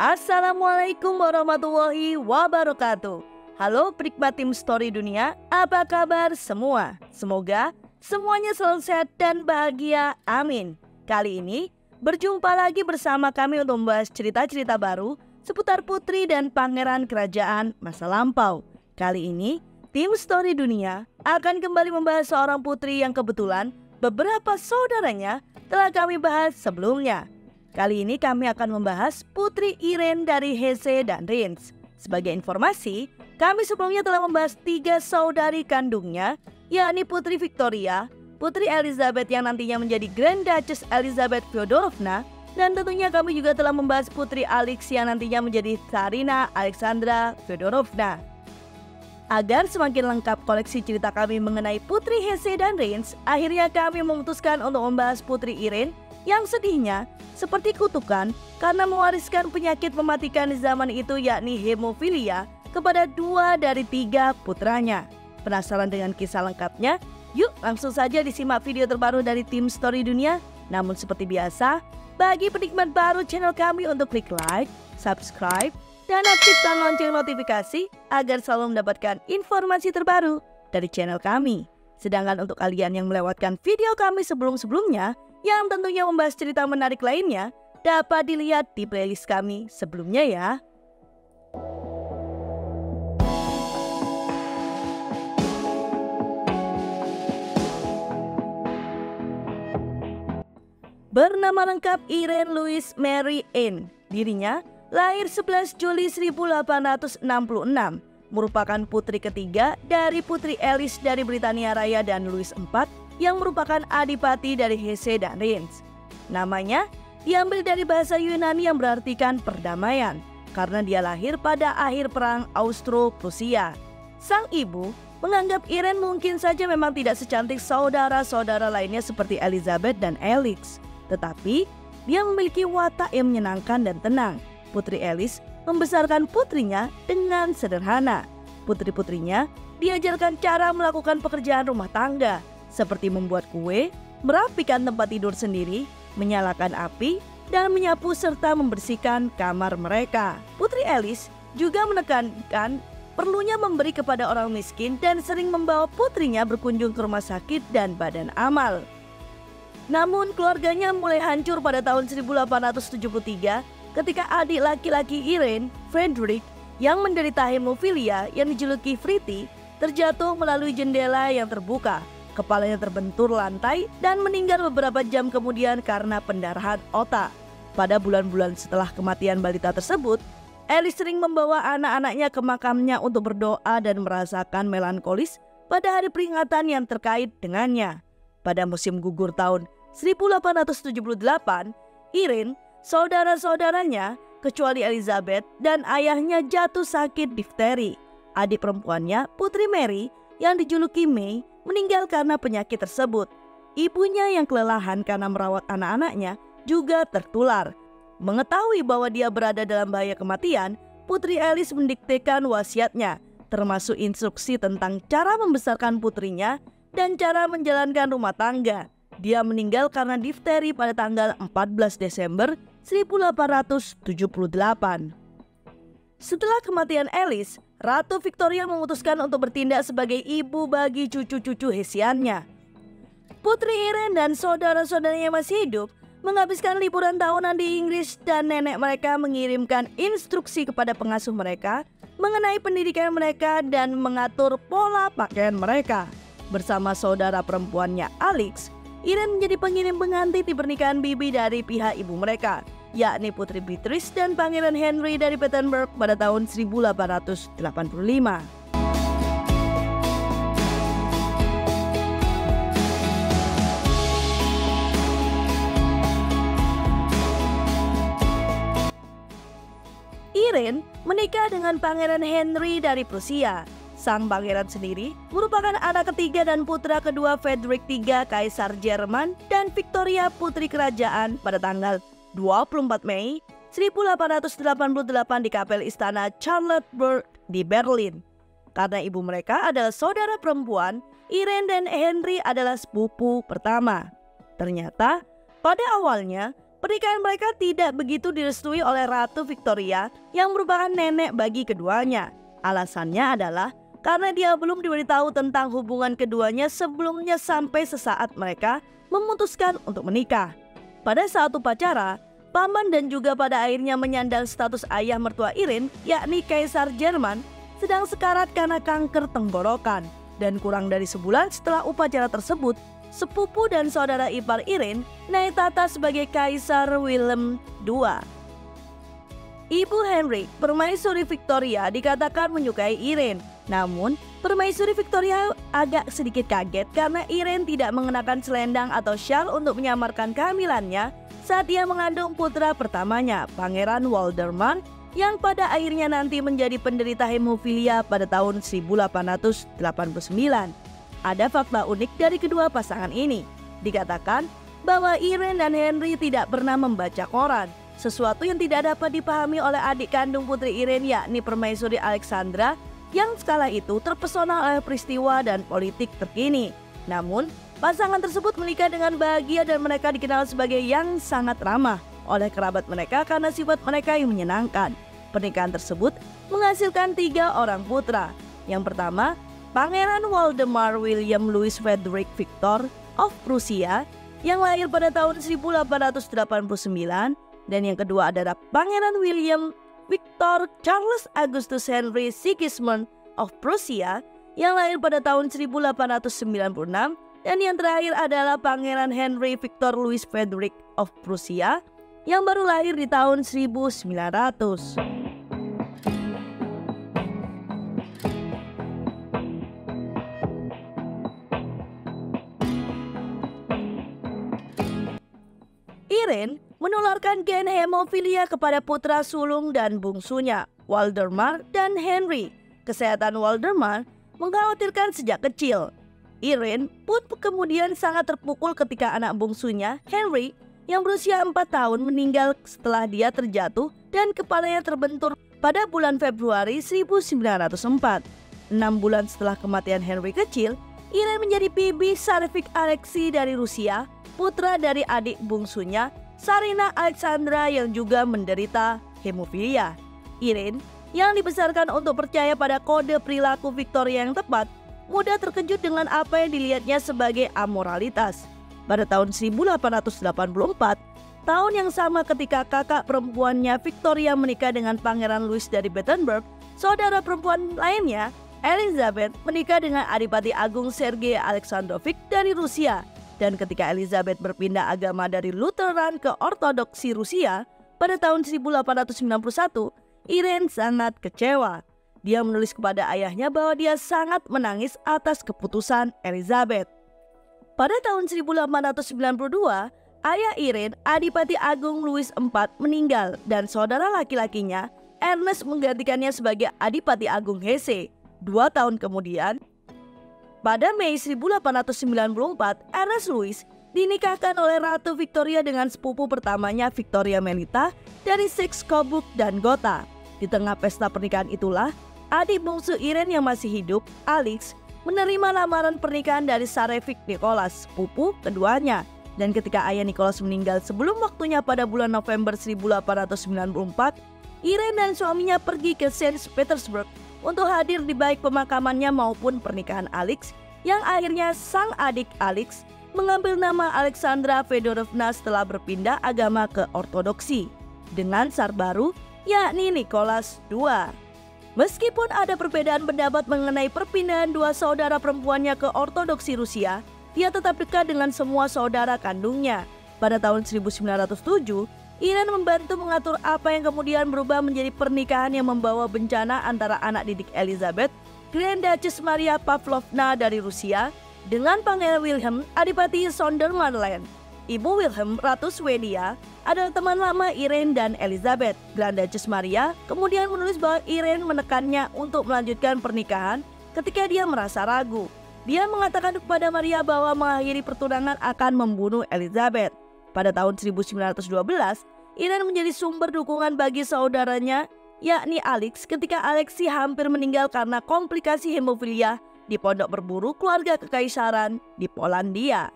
Assalamualaikum warahmatullahi wabarakatuh. Halo penikmat tim Story Dunia, apa kabar semua? Semoga semuanya selalu sehat dan bahagia, amin. Kali ini berjumpa lagi bersama kami untuk membahas cerita-cerita baru seputar putri dan pangeran kerajaan masa lampau. Kali ini tim Story Dunia akan kembali membahas seorang putri yang kebetulan beberapa saudaranya telah kami bahas sebelumnya. Kali ini kami akan membahas Putri Irene dari Hesse dan Reims. Sebagai informasi, kami sebelumnya telah membahas 3 saudari kandungnya, yakni Putri Victoria, Putri Elizabeth yang nantinya menjadi Grand Duchess Elizabeth Fyodorovna, dan tentunya kami juga telah membahas Putri Alix yang nantinya menjadi Tsarina Alexandra Fyodorovna. Agar semakin lengkap koleksi cerita kami mengenai Putri Hesse dan Reims, akhirnya kami memutuskan untuk membahas Putri Irene yang sedihnya seperti kutukan karena mewariskan penyakit mematikan di zaman itu, yakni hemofilia, kepada 2 dari 3 putranya. Penasaran dengan kisah lengkapnya? Yuk langsung saja disimak video terbaru dari tim Story Dunia. Namun seperti biasa, bagi penikmat baru channel kami untuk klik like, subscribe, dan aktifkan lonceng notifikasi agar selalu mendapatkan informasi terbaru dari channel kami. Sedangkan untuk kalian yang melewatkan video kami sebelum-sebelumnya, yang tentunya membahas cerita menarik lainnya, dapat dilihat di playlist kami sebelumnya ya. Bernama lengkap Irene Louise Mary Anne. Dirinya lahir 11 Juli 1866, merupakan putri ketiga dari Putri Alice dari Britania Raya dan Louis IV yang merupakan adipati dari Hesse dan Reims. Namanya diambil dari bahasa Yunani yang berartikan perdamaian karena dia lahir pada akhir perang Austro-Prusia. Sang ibu menganggap Irene mungkin saja memang tidak secantik saudara-saudara lainnya seperti Elizabeth dan Alix, tetapi dia memiliki watak yang menyenangkan dan tenang. Putri Alice membesarkan putrinya dengan sederhana. Putri-putrinya diajarkan cara melakukan pekerjaan rumah tangga, seperti membuat kue, merapikan tempat tidur sendiri, menyalakan api, dan menyapu serta membersihkan kamar mereka. Putri Alice juga menekankan perlunya memberi kepada orang miskin dan sering membawa putrinya berkunjung ke rumah sakit dan badan amal. Namun keluarganya mulai hancur pada tahun 1873 ketika adik laki-laki Irene, Frederick, yang menderita hemofilia yang dijuluki Fritty, terjatuh melalui jendela yang terbuka. Kepalanya terbentur lantai dan meninggal beberapa jam kemudian karena pendarahan otak. Pada bulan-bulan setelah kematian balita tersebut, Alice sering membawa anak-anaknya ke makamnya untuk berdoa dan merasakan melankolis pada hari peringatan yang terkait dengannya. Pada musim gugur tahun 1878, Irene, saudara-saudaranya, kecuali Elizabeth dan ayahnya jatuh sakit difteri. Adik perempuannya, Putri Mary, yang dijuluki May, meninggal karena penyakit tersebut. Ibunya yang kelelahan karena merawat anak-anaknya juga tertular. Mengetahui bahwa dia berada dalam bahaya kematian, Putri Alice mendiktekan wasiatnya, termasuk instruksi tentang cara membesarkan putrinya dan cara menjalankan rumah tangga. Dia meninggal karena difteri pada tanggal 14 Desember 1878. Setelah kematian Alice, Ratu Victoria memutuskan untuk bertindak sebagai ibu bagi cucu-cucu Hessiannya. Putri Irene dan saudara-saudaranya masih hidup, menghabiskan liburan tahunan di Inggris dan nenek mereka mengirimkan instruksi kepada pengasuh mereka mengenai pendidikan mereka dan mengatur pola pakaian mereka. Bersama saudara perempuannya Alix, Irene menjadi pengirim pengantin di pernikahan bibi dari pihak ibu mereka, yakni Putri Beatrice dan Pangeran Henry dari Battenberg pada tahun 1885. Irene menikah dengan Pangeran Henry dari Prusia. Sang pangeran sendiri merupakan anak ketiga dan putra kedua Frederick III, Kaisar Jerman, dan Victoria, Putri Kerajaan, pada tanggal 24 Mei 1888 di Kapel Istana Charlottenburg di Berlin. Karena ibu mereka adalah saudara perempuan, Irene dan Henry adalah sepupu pertama. Ternyata pada awalnya Pernikahan mereka tidak begitu direstui oleh Ratu Victoria yang merupakan nenek bagi keduanya. Alasannya adalah karena dia belum diberitahu tentang hubungan keduanya sebelumnya sampai sesaat mereka memutuskan untuk menikah. Pada saat upacara, paman dan juga pada akhirnya menyandang status ayah mertua Irene, yakni Kaisar Jerman, sedang sekarat karena kanker tenggorokan. Dan kurang dari sebulan setelah upacara tersebut, sepupu dan saudara ipar Irene naik tahta sebagai Kaisar Wilhelm II. Ibu Henry, Permaisuri Victoria, dikatakan menyukai Irene. Namun, Permaisuri Victoria agak sedikit kaget karena Irene tidak mengenakan selendang atau syal untuk menyamarkan kehamilannya saat ia mengandung putra pertamanya, Pangeran Waldemar, yang pada akhirnya nanti menjadi penderita hemofilia pada tahun 1889. Ada fakta unik dari kedua pasangan ini. Dikatakan bahwa Irene dan Henry tidak pernah membaca koran, sesuatu yang tidak dapat dipahami oleh adik kandung putri Irene, yakni Permaisuri Alexandra, yang sekala itu terpesona oleh peristiwa dan politik terkini. Namun, pasangan tersebut menikah dengan bahagia dan mereka dikenal sebagai yang sangat ramah oleh kerabat mereka karena sifat mereka yang menyenangkan. Pernikahan tersebut menghasilkan 3 orang putra. Yang pertama, Pangeran Waldemar William Louis Frederick Victor of Prussia yang lahir pada tahun 1889, dan yang kedua adalah Pangeran William Victor Charles Augustus Henry Sigismund of Prussia yang lahir pada tahun 1896, dan yang terakhir adalah Pangeran Henry Victor Louis Frederick of Prussia yang baru lahir di tahun 1900. Irene menularkan gen hemofilia kepada putra sulung dan bungsunya, Waldemar dan Henry. Kesehatan Waldemar mengkhawatirkan sejak kecil. Irene pun kemudian sangat terpukul ketika anak bungsunya, Henry, yang berusia 4 tahun meninggal setelah dia terjatuh dan kepalanya terbentur pada bulan Februari 1904. 6 bulan setelah kematian Henry kecil, Irene menjadi bibi Tsarevich Alexei dari Rusia, putra dari adik bungsunya, Tsarina Alexandra, yang juga menderita hemofilia. Irene, yang dibesarkan untuk percaya pada kode perilaku Victoria yang tepat, mudah terkejut dengan apa yang dilihatnya sebagai amoralitas. Pada tahun 1884, tahun yang sama ketika kakak perempuannya Victoria menikah dengan Pangeran Louis dari Battenberg, saudara perempuan lainnya, Elizabeth, menikah dengan Adipati Agung Sergei Alexandrovich dari Rusia. Dan ketika Elizabeth berpindah agama dari Lutheran ke Ortodoksi Rusia pada tahun 1891, Irene sangat kecewa. Dia menulis kepada ayahnya bahwa dia sangat menangis atas keputusan Elizabeth. Pada tahun 1892, ayah Irene, Adipati Agung Louis IV, meninggal dan saudara laki-lakinya, Ernest, menggantikannya sebagai Adipati Agung Hesse. 2 tahun kemudian, pada Mei 1894, Ernest Louis dinikahkan oleh Ratu Victoria dengan sepupu pertamanya, Victoria Melita, dari Saxe-Coburg dan Gotha. Di tengah pesta pernikahan itulah, adik bungsu Irene yang masih hidup, Alex, menerima lamaran pernikahan dari Tsarevich Nicholas, sepupu keduanya. Dan ketika ayah Nicholas meninggal sebelum waktunya pada bulan November 1894, Irene dan suaminya pergi ke Saint Petersburg untuk hadir di baik pemakamannya maupun pernikahan Alex, yang akhirnya sang adik Alex mengambil nama Alexandra Fedorovna setelah berpindah agama ke Ortodoksi dengan tsar baru, yakni Nicholas II. Meskipun ada perbedaan pendapat mengenai perpindahan 2 saudara perempuannya ke Ortodoksi Rusia, dia tetap dekat dengan semua saudara kandungnya. Pada tahun 1907, Irene membantu mengatur apa yang kemudian berubah menjadi pernikahan yang membawa bencana antara anak didik Elizabeth, Grand Duchess Maria Pavlovna dari Rusia, dengan Pangeran Wilhelm, Adipati Sondermanland. Ibu Wilhelm, Ratu Swedia, adalah teman lama Irene dan Elizabeth. Grand Duchess Maria kemudian menulis bahwa Irene menekannya untuk melanjutkan pernikahan ketika dia merasa ragu. Dia mengatakan kepada Maria bahwa mengakhiri pertunangan akan membunuh Elizabeth. Pada tahun 1912, Irene menjadi sumber dukungan bagi saudaranya, yakni Alex, ketika Alexei hampir meninggal karena komplikasi hemofilia di pondok berburu keluarga kekaisaran di Polandia.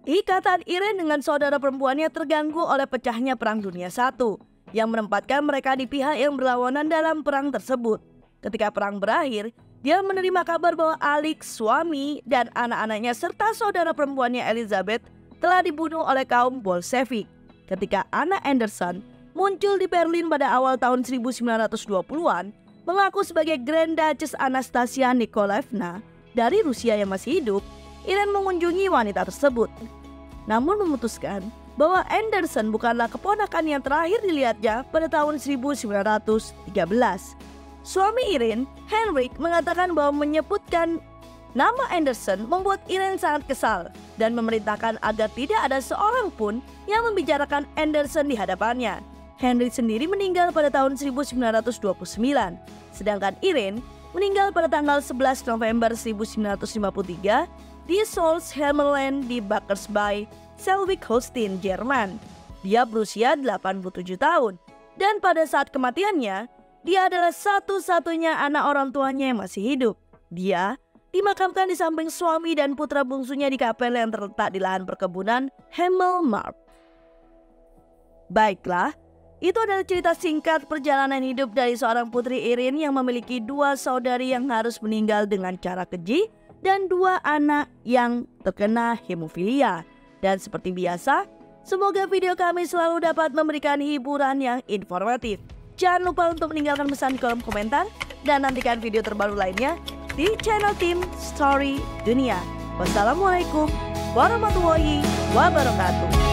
Ikatan Irene dengan saudara perempuannya terganggu oleh pecahnya Perang Dunia I, yang menempatkan mereka di pihak yang berlawanan dalam perang tersebut. Ketika perang berakhir, dia menerima kabar bahwa Alex, suami, dan anak-anaknya serta saudara perempuannya Elizabeth telah dibunuh oleh kaum Bolshevik. Ketika Anna Anderson muncul di Berlin pada awal tahun 1920-an, mengaku sebagai Grand Duchess Anastasia Nikolaevna dari Rusia yang masih hidup, Irene mengunjungi wanita tersebut. Namun memutuskan bahwa Anderson bukanlah keponakan yang terakhir dilihatnya pada tahun 1913. Suami Irene, Henrik, mengatakan bahwa menyebutkan nama Anderson membuat Irene sangat kesal dan memerintahkan agar tidak ada seorang pun yang membicarakan Anderson di hadapannya. Henrik sendiri meninggal pada tahun 1929, sedangkan Irene meninggal pada tanggal 11 November 1953 di Solms-Hemmerland di Backersby, Schleswig-Holstein, Jerman. Dia berusia 87 tahun dan pada saat kematiannya, dia adalah satu-satunya anak orang tuanya yang masih hidup. Dia dimakamkan di samping suami dan putra bungsunya di kapel yang terletak di lahan perkebunan Hemmelmark. Baiklah, itu adalah cerita singkat perjalanan hidup dari seorang putri Irene yang memiliki dua saudari yang harus meninggal dengan cara keji dan dua anak yang terkena hemofilia. Dan seperti biasa, semoga video kami selalu dapat memberikan hiburan yang informatif. Jangan lupa untuk meninggalkan pesan di kolom komentar dan nantikan video terbaru lainnya di channel Tim Story Dunia. Wassalamualaikum warahmatullahi wabarakatuh.